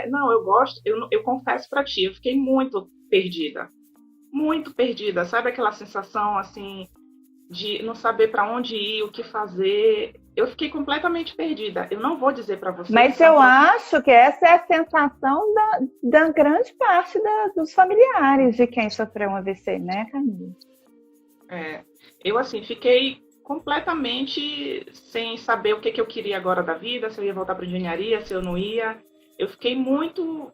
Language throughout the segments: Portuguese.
Não, eu gosto, eu confesso para ti, eu fiquei muito perdida, sabe aquela sensação assim de não saber para onde ir, o que fazer? Eu fiquei completamente perdida. Eu não vou dizer para você que Mas isso é um eu processo. acho que essa é a sensação da grande parte dos familiares de quem sofreu um AVC, né, Camila? É, eu assim fiquei completamente sem saber o que eu queria agora da vida, se eu ia voltar para engenharia, se eu não ia. Eu fiquei muito.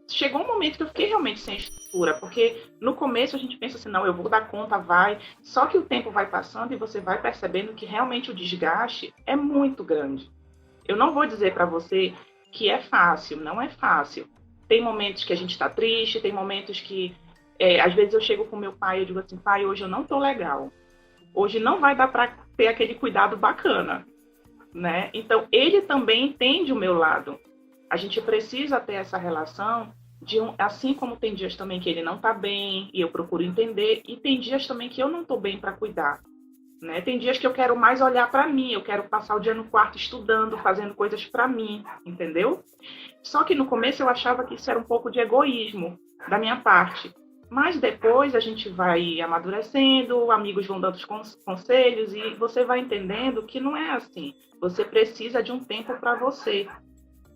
Chegou um momento que eu fiquei realmente sem estrutura, porque no começo a gente pensa assim, não, eu vou dar conta, vai. Só que o tempo vai passando e você vai percebendo que realmente o desgaste é muito grande. Eu não vou dizer para você que é fácil, não é fácil. Tem momentos que a gente está triste, tem momentos que, às vezes eu chego com meu pai e digo assim, pai, hoje eu não estou legal. Hoje não vai dar para ter aquele cuidado bacana, né? Então ele também entende o meu lado. A gente precisa ter essa relação assim como tem dias também que ele não está bem e eu procuro entender, e tem dias também que eu não estou bem para cuidar. Né? Tem dias que eu quero mais olhar para mim, eu quero passar o dia no quarto estudando, fazendo coisas para mim, entendeu? Só que no começo eu achava que isso era um pouco de egoísmo da minha parte. Mas depois a gente vai amadurecendo, amigos vão dando os conselhos e você vai entendendo que não é assim. Você precisa de um tempo para você.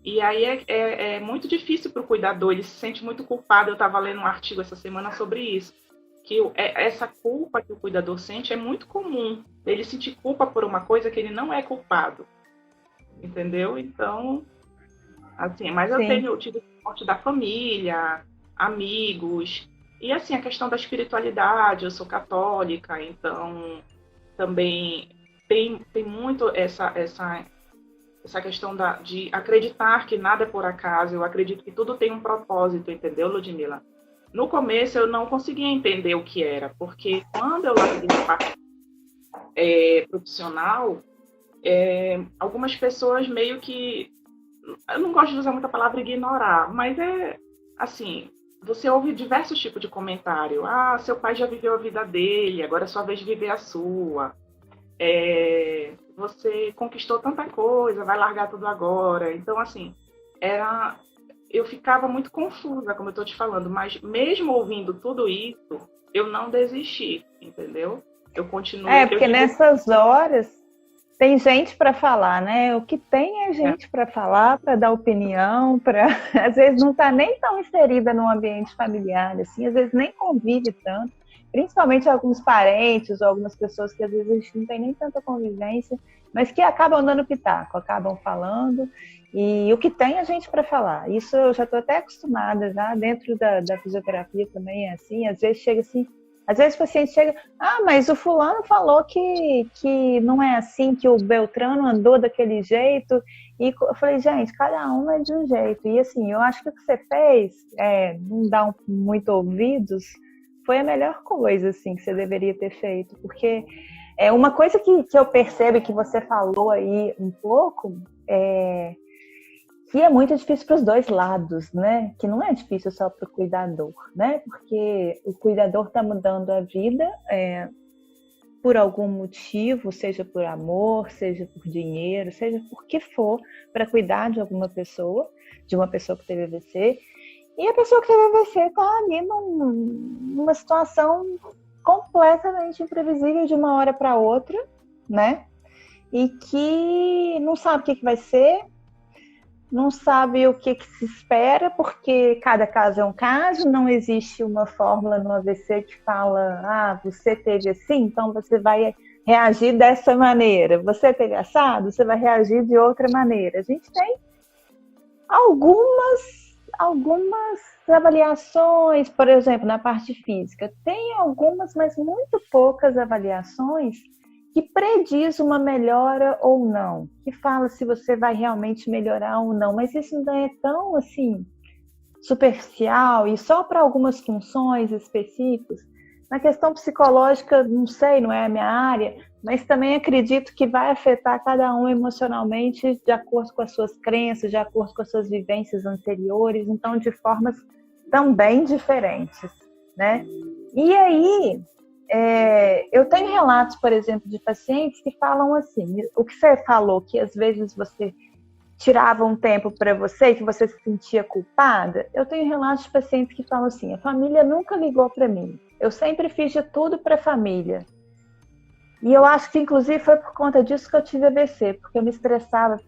E aí é muito difícil para o cuidador, ele se sente muito culpado. Eu estava lendo um artigo essa semana sobre isso, que essa culpa que o cuidador sente é muito comum. Ele sentir culpa por uma coisa que ele não é culpado, entendeu? Então, assim, mas Sim. eu tive suporte da família, amigos, e assim, a questão da espiritualidade, eu sou católica, então também tem muito essa questão de acreditar que nada é por acaso. Eu acredito que tudo tem um propósito, entendeu, Ludmila? No começo eu não conseguia entender o que era, porque quando eu larguei a parte profissional, algumas pessoas meio que, eu não gosto de usar muita palavra ignorar, mas assim, você ouve diversos tipos de comentário. Ah, seu pai já viveu a vida dele, agora é sua vez de viver a sua. Você conquistou tanta coisa, vai largar tudo agora. Então, assim, era eu ficava muito confusa, como eu estou te falando, mas mesmo ouvindo tudo isso, eu não desisti, entendeu? Eu É, continuo, eu porque digo, nessas horas tem gente para falar, né? O que tem é é, gente para falar, para dar opinião, para às vezes não está nem tão inserida no ambiente familiar, assim, às vezes nem convive tanto, principalmente alguns parentes ou algumas pessoas que às vezes a gente não tem nem tanta convivência, mas que acabam dando pitaco, acabam falando, e o que tem é gente para falar. Isso eu já estou até acostumada, já dentro da fisioterapia também é assim, às vezes chega assim, às vezes o paciente chega, ah, mas o fulano falou que não é assim, que o Beltrano andou daquele jeito. E eu falei, gente, cada um é de um jeito. E assim, eu acho que o que você fez, não dar muito ouvidos, foi a melhor coisa assim, que você deveria ter feito. Porque é uma coisa que eu percebo que você falou aí um pouco, é, que é muito difícil para os dois lados, né? Que não é difícil só para o cuidador, né? Porque o cuidador está mudando a vida por algum motivo, seja por amor, seja por dinheiro, seja por que for, para cuidar de alguma pessoa, de uma pessoa que teve AVC. E a pessoa que teve AVC está ali numa situação completamente imprevisível de uma hora para outra, né? E que não sabe o que vai ser, não sabe o que se espera, porque cada caso é um caso, não existe uma fórmula no AVC que fala, ah, você teve assim, então você vai reagir dessa maneira, você teve assado, você vai reagir de outra maneira. A gente tem algumas avaliações, por exemplo, na parte física, tem algumas, mas muito poucas avaliações que prediz uma melhora ou não, que fala se você vai realmente melhorar ou não, mas isso ainda é tão assim superficial e só para algumas funções específicas. Na questão psicológica, não sei, não é a minha área, mas também acredito que vai afetar cada um emocionalmente de acordo com as suas crenças, de acordo com as suas vivências anteriores, então de formas também diferentes, né? E aí, eu tenho relatos, por exemplo, de pacientes que falam assim, o que você falou, que às vezes você tirava um tempo para você e que você se sentia culpada? Eu tenho relatos de pacientes que falam assim, a família nunca ligou para mim, eu sempre fiz de tudo para a família. E eu acho que, inclusive, foi por conta disso que eu tive AVC, porque eu me estressava,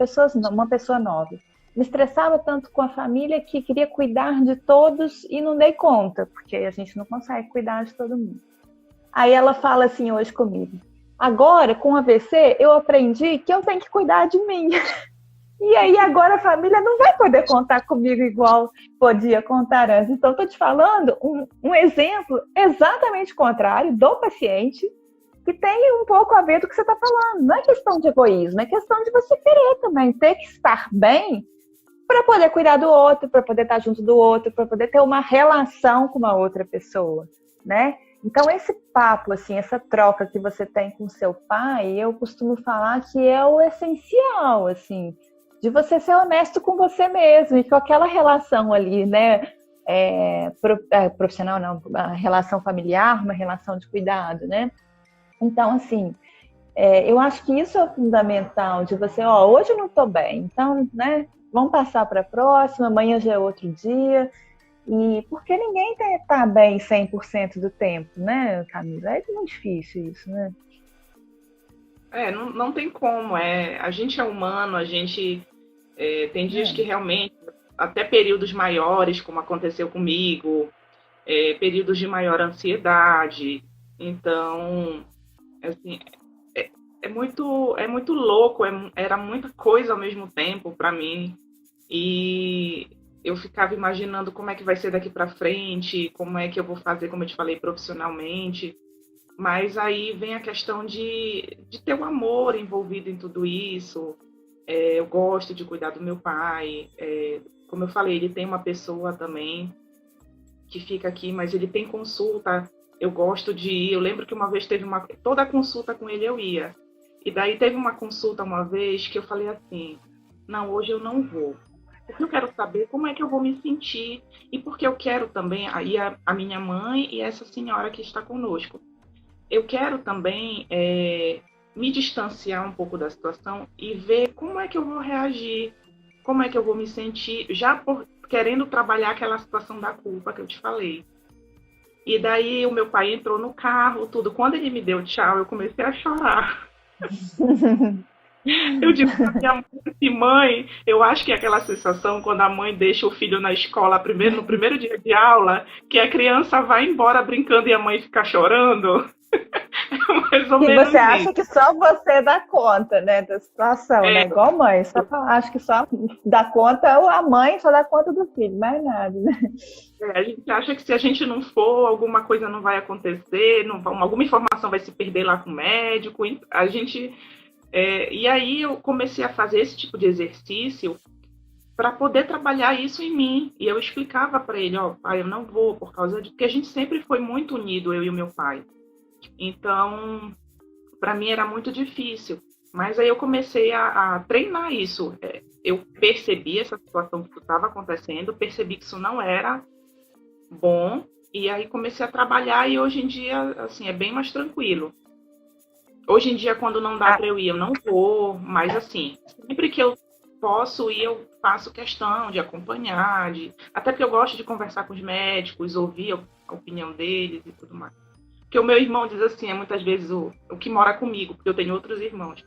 uma pessoa nova, me estressava tanto com a família que queria cuidar de todos e não dei conta, porque a gente não consegue cuidar de todo mundo. Aí ela fala assim hoje comigo, agora, com o AVC, eu aprendi que eu tenho que cuidar de mim. E aí agora a família não vai poder contar comigo igual podia contar antes. Então, estou te falando um exemplo exatamente contrário do paciente, que tem um pouco a ver do que você está falando. Não é questão de egoísmo, é questão de você querer também ter que estar bem para poder cuidar do outro, para poder estar junto do outro, para poder ter uma relação com uma outra pessoa, né? Então, esse papo, assim, essa troca que você tem com seu pai, eu costumo falar que é o essencial, assim, de você ser honesto com você mesmo e com aquela relação ali, né? Profissional não, a relação familiar, uma relação de cuidado, né? Então, assim, eu acho que isso é fundamental, de você, hoje eu não estou bem, então, né, vamos passar para a próxima, amanhã já é outro dia, e porque ninguém tá bem 100% do tempo, né, Camila? É muito difícil isso, né? Não tem como, a gente é humano, a gente tem dias que realmente, até períodos maiores, como aconteceu comigo, períodos de maior ansiedade, então, assim, é muito louco, era muita coisa ao mesmo tempo para mim, e eu ficava imaginando como é que vai ser daqui para frente, como é que eu vou fazer, como eu te falei, profissionalmente, mas aí vem a questão de ter o amor envolvido em tudo isso. Eu gosto de cuidar do meu pai, como eu falei, ele tem uma pessoa também que fica aqui, mas ele tem consulta, eu gosto de ir, eu lembro que uma vez toda a consulta com ele eu ia, e daí teve uma consulta uma vez que eu falei assim, não, hoje eu não vou, porque eu quero saber como é que eu vou me sentir, e porque eu quero também, aí a minha mãe e essa senhora que está conosco, eu quero também me distanciar um pouco da situação e ver como é que eu vou reagir, como é que eu vou me sentir, já querendo trabalhar aquela situação da culpa que eu te falei. E daí o meu pai entrou no carro, tudo. Quando ele me deu tchau, eu comecei a chorar. Eu disse pra minha mãe, assim, mãe, eu acho que é aquela sensação quando a mãe deixa o filho na escola no primeiro dia de aula, que a criança vai embora brincando e a mãe fica chorando. Mais ou menos você acha isso. que só você dá conta, né, da situação, né? Igual mãe, acho que só dá conta, a mãe só dá conta do filho, mais nada, né? A gente acha que se a gente não for, alguma coisa não vai acontecer, alguma informação vai se perder lá com o médico. A gente, e aí eu comecei a fazer esse tipo de exercício para poder trabalhar isso em mim. E eu explicava para ele, pai, eu não vou por causa de... Porque a gente sempre foi muito unido, eu e o meu pai. Então, para mim era muito difícil. Mas aí eu comecei a treinar isso. Eu percebi essa situação que estava acontecendo, percebi que isso não era bom, e aí comecei a trabalhar e hoje em dia, assim, é bem mais tranquilo. Hoje em dia, quando não dá para eu ir, eu não vou, mas assim, sempre que eu posso ir, eu faço questão de acompanhar, até porque eu gosto de conversar com os médicos, ouvir a opinião deles e tudo mais. Porque o meu irmão diz assim, muitas vezes o que mora comigo, porque eu tenho outros irmãos.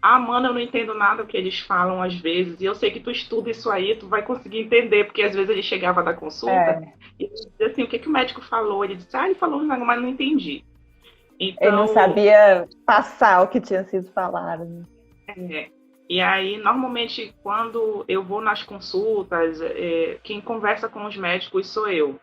Mana, eu não entendo nada do que eles falam às vezes, e eu sei que tu estuda isso aí, tu vai conseguir entender, porque às vezes ele chegava da consulta, e ele dizia assim, o que o médico falou? Ele disse, ele falou, mas não entendi. Então, ele não sabia passar o que tinha sido falado. E aí, normalmente, quando eu vou nas consultas, quem conversa com os médicos sou eu.